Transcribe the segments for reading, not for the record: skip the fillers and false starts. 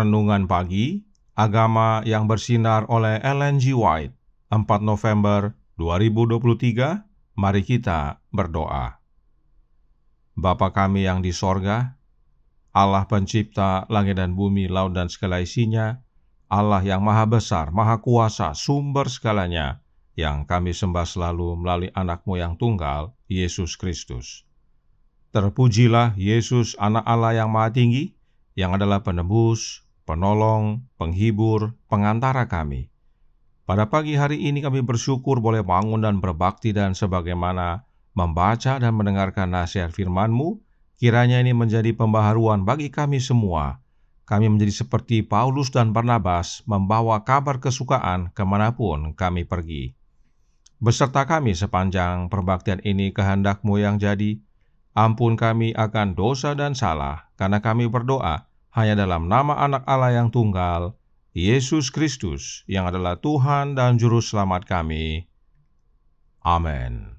Renungan Pagi, Agama yang Bersinar oleh Ellen G. White, 4 November 2023, mari kita berdoa. Bapa kami yang di sorga, Allah pencipta langit dan bumi, laut dan segala isinya, Allah yang maha besar, maha kuasa, sumber segalanya, yang kami sembah selalu melalui anak-Mu yang tunggal, Yesus Kristus. Terpujilah Yesus, anak Allah yang maha tinggi, yang adalah penebus, penolong, penghibur, pengantara kami. Pada pagi hari ini kami bersyukur boleh bangun dan berbakti, dan sebagaimana membaca dan mendengarkan nasihat firman-Mu, kiranya ini menjadi pembaharuan bagi kami semua. Kami menjadi seperti Paulus dan Barnabas, membawa kabar kesukaan kemanapun kami pergi. Beserta kami sepanjang perbaktian ini kehendak-Mu yang jadi. Ampun kami akan dosa dan salah, karena kami berdoa hanya dalam nama anak Allah yang tunggal, Yesus Kristus, yang adalah Tuhan dan Juru Selamat kami. Amin.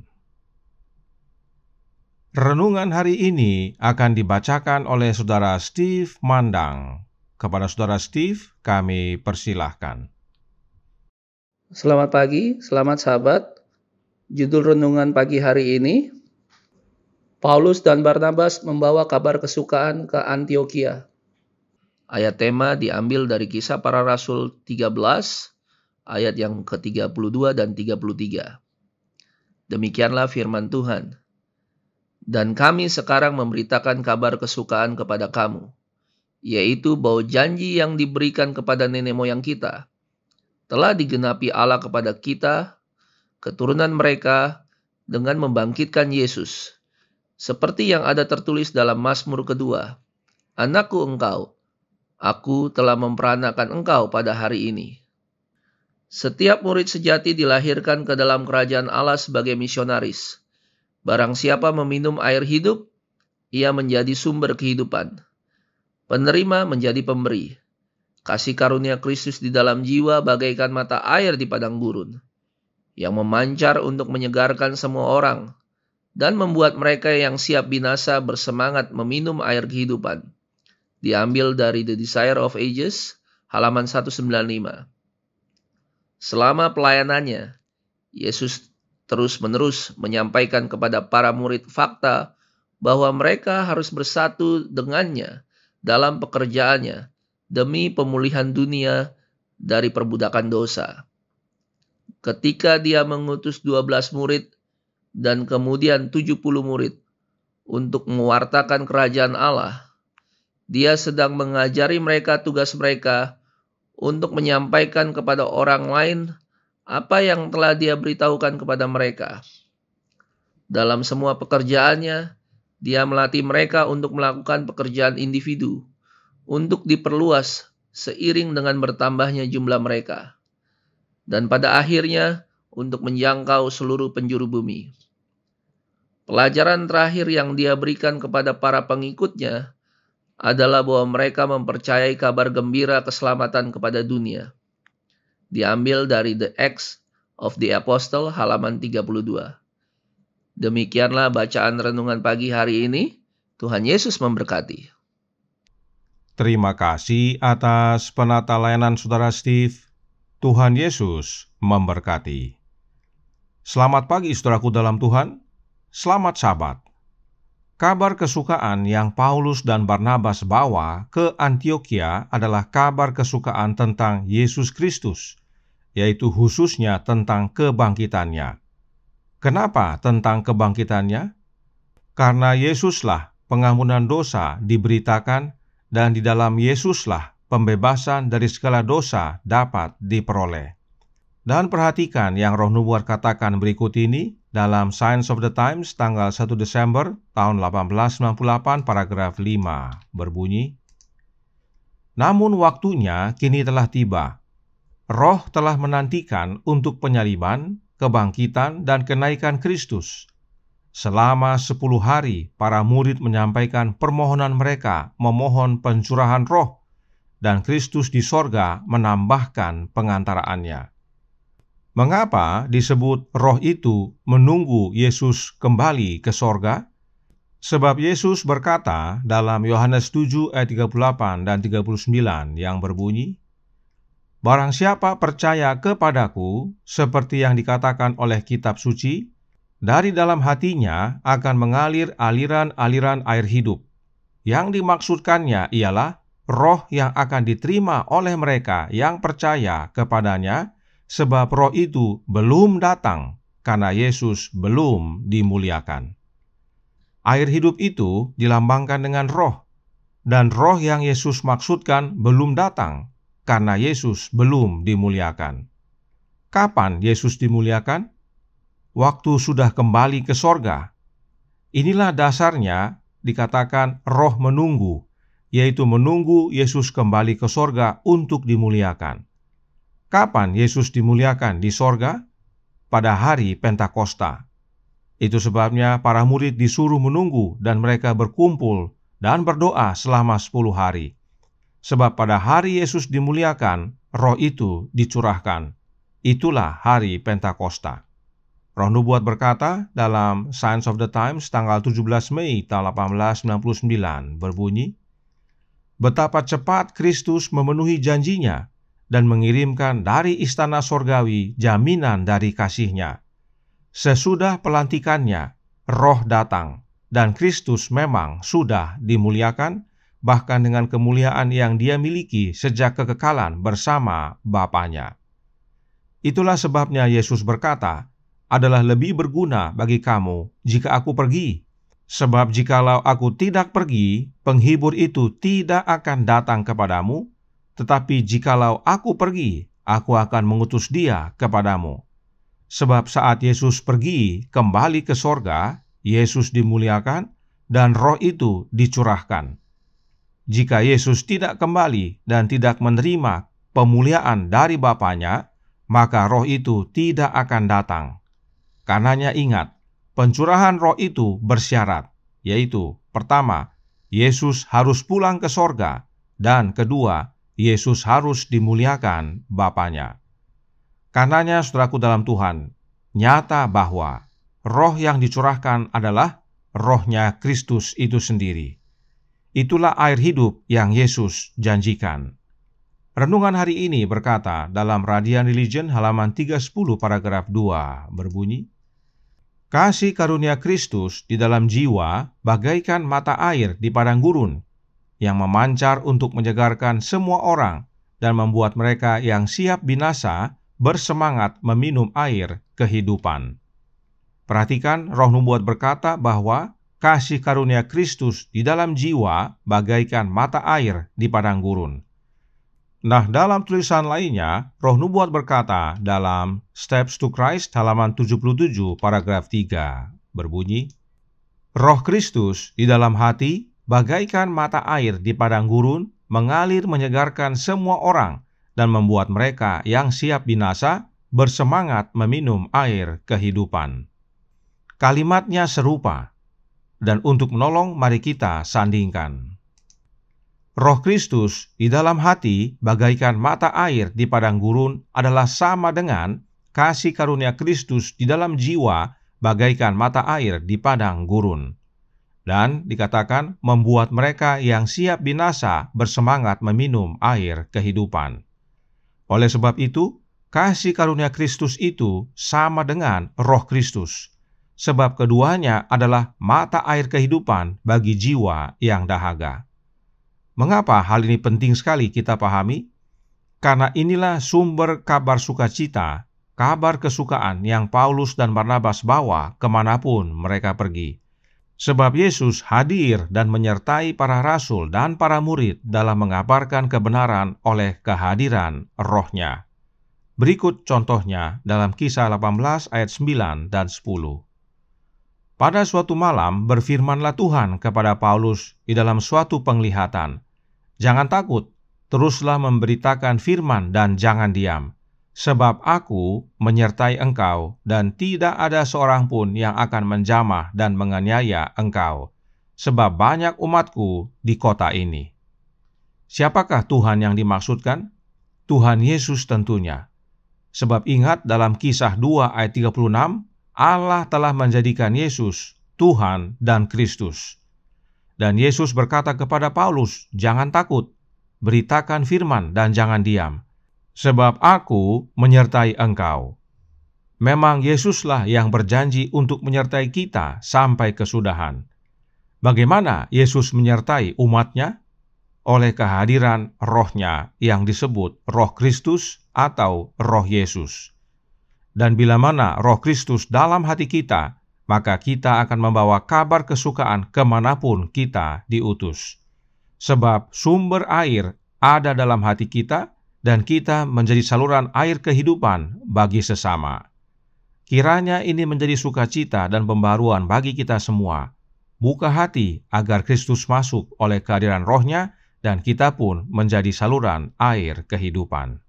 Renungan hari ini akan dibacakan oleh Saudara Steve Mandang. Kepada Saudara Steve, kami persilahkan. Selamat pagi, selamat sahabat. Judul renungan pagi hari ini, Paulus dan Barnabas membawa kabar kesukaan ke Antiokhia. Ayat tema diambil dari Kisah Para Rasul 13, ayat yang ke-32 dan 33. Demikianlah firman Tuhan. Dan kami sekarang memberitakan kabar kesukaan kepada kamu, yaitu bahwa janji yang diberikan kepada nenek moyang kita telah digenapi Allah kepada kita, keturunan mereka, dengan membangkitkan Yesus. Seperti yang ada tertulis dalam Mazmur kedua, Anakku engkau, aku telah memperanakan engkau pada hari ini. Setiap murid sejati dilahirkan ke dalam kerajaan Allah sebagai misionaris. Barang siapa meminum air hidup, ia menjadi sumber kehidupan. Penerima menjadi pemberi. Kasih karunia Kristus di dalam jiwa bagaikan mata air di padang gurun, yang memancar untuk menyegarkan semua orang, dan membuat mereka yang siap binasa bersemangat meminum air kehidupan. Diambil dari The Desire of Ages, halaman 195. Selama pelayanannya, Yesus terus-menerus menyampaikan kepada para murid fakta bahwa mereka harus bersatu dengannya dalam pekerjaannya demi pemulihan dunia dari perbudakan dosa. Ketika dia mengutus 12 murid dan kemudian 70 murid untuk mewartakan kerajaan Allah, dia sedang mengajari mereka tugas mereka untuk menyampaikan kepada orang lain apa yang telah dia beritahukan kepada mereka. Dalam semua pekerjaannya, dia melatih mereka untuk melakukan pekerjaan individu, untuk diperluas seiring dengan bertambahnya jumlah mereka, dan pada akhirnya untuk menjangkau seluruh penjuru bumi. Pelajaran terakhir yang dia berikan kepada para pengikutnya adalah bahwa mereka mempercayai kabar gembira keselamatan kepada dunia. Diambil dari The Acts of the Apostle halaman 32. Demikianlah bacaan renungan pagi hari ini. Tuhan Yesus memberkati. Terima kasih atas penata layanan Saudara Steve. Tuhan Yesus memberkati. Selamat pagi saudaraku dalam Tuhan. Selamat Sabat. Kabar kesukaan yang Paulus dan Barnabas bawa ke Antiokhia adalah kabar kesukaan tentang Yesus Kristus, yaitu khususnya tentang kebangkitannya. Kenapa tentang kebangkitannya? Karena Yesuslah pengampunan dosa diberitakan, dan di dalam Yesuslah pembebasan dari segala dosa dapat diperoleh. Dan perhatikan yang Roh Nubuat katakan berikut ini dalam Signs of the Times tanggal 1 Desember tahun 1898 paragraf 5 berbunyi, "Namun waktunya kini telah tiba. Roh telah menantikan untuk penyaliban, kebangkitan, dan kenaikan Kristus. Selama 10 hari, para murid menyampaikan permohonan mereka memohon pencurahan roh, dan Kristus di sorga menambahkan pengantaraannya." Mengapa disebut roh itu menunggu Yesus kembali ke sorga? Sebab Yesus berkata dalam Yohanes 7 ayat 38 dan 39 yang berbunyi, "Barang siapa percaya kepadaku, seperti yang dikatakan oleh kitab suci, dari dalam hatinya akan mengalir aliran-aliran air hidup." Yang dimaksudkannya ialah roh yang akan diterima oleh mereka yang percaya kepadanya, sebab roh itu belum datang karena Yesus belum dimuliakan. Air hidup itu dilambangkan dengan roh, dan roh yang Yesus maksudkan belum datang karena Yesus belum dimuliakan. Kapan Yesus dimuliakan? Waktu sudah kembali ke sorga. Inilah dasarnya dikatakan roh menunggu, yaitu menunggu Yesus kembali ke sorga untuk dimuliakan. Kapan Yesus dimuliakan di sorga? Pada hari Pentakosta. Itu sebabnya para murid disuruh menunggu dan mereka berkumpul dan berdoa selama 10 hari. Sebab pada hari Yesus dimuliakan, roh itu dicurahkan. Itulah hari Pentakosta. Roh Nubuat berkata dalam Signs of the Times tanggal 17 Mei tahun 1899 berbunyi, "Betapa cepat Kristus memenuhi janjinya dan mengirimkan dari istana sorgawi jaminan dari kasih-Nya. Sesudah pelantikannya, roh datang, dan Kristus memang sudah dimuliakan, bahkan dengan kemuliaan yang Dia miliki sejak kekekalan bersama Bapa-Nya." Itulah sebabnya Yesus berkata, "Adalah lebih berguna bagi kamu jika aku pergi. Sebab jikalau aku tidak pergi, penghibur itu tidak akan datang kepadamu, tetapi jikalau aku pergi, aku akan mengutus Dia kepadamu." Sebab saat Yesus pergi kembali ke sorga, Yesus dimuliakan dan roh itu dicurahkan. Jika Yesus tidak kembali dan tidak menerima pemuliaan dari Bapa-Nya, maka roh itu tidak akan datang. Karenanya ingat, pencurahan roh itu bersyarat, yaitu pertama, Yesus harus pulang ke sorga, dan kedua, Yesus harus dimuliakan Bapa-Nya. Karenanya saudaraku dalam Tuhan, nyata bahwa roh yang dicurahkan adalah rohnya Kristus itu sendiri. Itulah air hidup yang Yesus janjikan. Renungan hari ini berkata dalam Radiant Religion halaman 310 paragraf 2 berbunyi, "Kasih karunia Kristus di dalam jiwa bagaikan mata air di padang gurun, yang memancar untuk menyegarkan semua orang dan membuat mereka yang siap binasa bersemangat meminum air kehidupan." Perhatikan, Roh Nubuat berkata bahwa kasih karunia Kristus di dalam jiwa bagaikan mata air di padang gurun. Nah, dalam tulisan lainnya, Roh Nubuat berkata dalam Steps to Christ halaman 77 paragraf 3 berbunyi, "Roh Kristus di dalam hati bagaikan mata air di padang gurun mengalir menyegarkan semua orang dan membuat mereka yang siap binasa bersemangat meminum air kehidupan." kalimatnya serupa. Dan untuk menolong, mari kita sandingkan. Roh Kristus di dalam hati bagaikan mata air di padang gurun adalah sama dengan kasih karunia Kristus di dalam jiwa bagaikan mata air di padang gurun. Dan dikatakan membuat mereka yang siap binasa bersemangat meminum air kehidupan. Oleh sebab itu, kasih karunia Kristus itu sama dengan Roh Kristus, sebab keduanya adalah mata air kehidupan bagi jiwa yang dahaga. Mengapa hal ini penting sekali kita pahami? Karena inilah sumber kabar sukacita, kabar kesukaan yang Paulus dan Barnabas bawa kemanapun mereka pergi. Sebab Yesus hadir dan menyertai para rasul dan para murid dalam mengabarkan kebenaran oleh kehadiran Roh-Nya. Berikut contohnya dalam Kisah 18 ayat 9 dan 10. Pada suatu malam berfirmanlah Tuhan kepada Paulus di dalam suatu penglihatan, "Jangan takut, teruslah memberitakan firman dan jangan diam, sebab aku menyertai engkau dan tidak ada seorang pun yang akan menjamah dan menganiaya engkau, sebab banyak umatku di kota ini." Siapakah Tuhan yang dimaksudkan? Tuhan Yesus tentunya. Sebab ingat dalam Kisah 2 ayat 36, Allah telah menjadikan Yesus Tuhan dan Kristus. Dan Yesus berkata kepada Paulus, "Jangan takut, beritakan firman dan jangan diam, sebab aku menyertai engkau." Memang Yesuslah yang berjanji untuk menyertai kita sampai kesudahan. Bagaimana Yesus menyertai umatnya? Oleh kehadiran Roh-Nya yang disebut Roh Kristus atau Roh Yesus. Dan bila mana Roh Kristus dalam hati kita, maka kita akan membawa kabar kesukaan kemanapun kita diutus. Sebab sumber air ada dalam hati kita, dan kita menjadi saluran air kehidupan bagi sesama. Kiranya ini menjadi sukacita dan pembaruan bagi kita semua. Buka hati agar Kristus masuk oleh kehadiran Roh-Nya, dan kita pun menjadi saluran air kehidupan.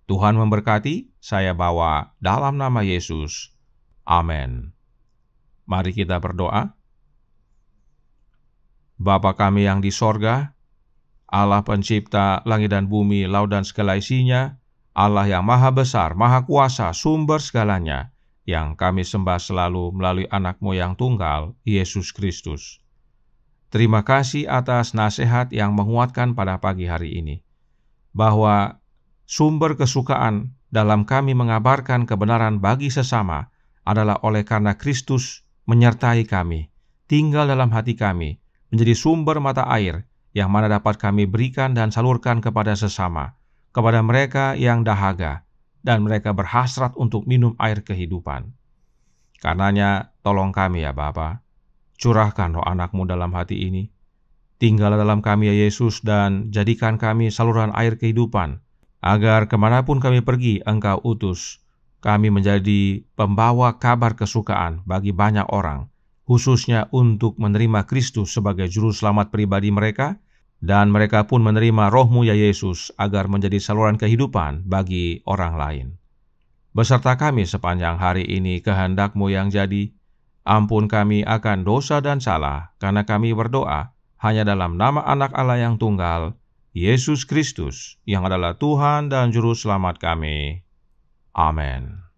Tuhan memberkati, saya bawa dalam nama Yesus. Amin. Mari kita berdoa. Bapa kami yang di sorga, Allah pencipta langit dan bumi, laut dan segala isinya, Allah yang maha besar, maha kuasa, sumber segalanya, yang kami sembah selalu melalui anak-Mu yang tunggal, Yesus Kristus. Terima kasih atas nasihat yang menguatkan pada pagi hari ini, bahwa sumber kesukaan dalam kami mengabarkan kebenaran bagi sesama adalah oleh karena Kristus menyertai kami, tinggal dalam hati kami, menjadi sumber mata air yang mana dapat kami berikan dan salurkan kepada sesama, kepada mereka yang dahaga, dan mereka berhasrat untuk minum air kehidupan. Karenanya, tolong kami ya Bapa, curahkan roh anak-Mu dalam hati ini, tinggal dalam kami ya Yesus, dan jadikan kami saluran air kehidupan, agar kemanapun kami pergi Engkau utus, kami menjadi pembawa kabar kesukaan bagi banyak orang, khususnya untuk menerima Kristus sebagai juru selamat pribadi mereka, dan mereka pun menerima Roh-Mu ya Yesus, agar menjadi saluran kehidupan bagi orang lain. Beserta kami sepanjang hari ini kehendak-Mu yang jadi, ampun kami akan dosa dan salah, karena kami berdoa hanya dalam nama Anak Allah yang tunggal, Yesus Kristus, yang adalah Tuhan dan Juru Selamat kami. Amin.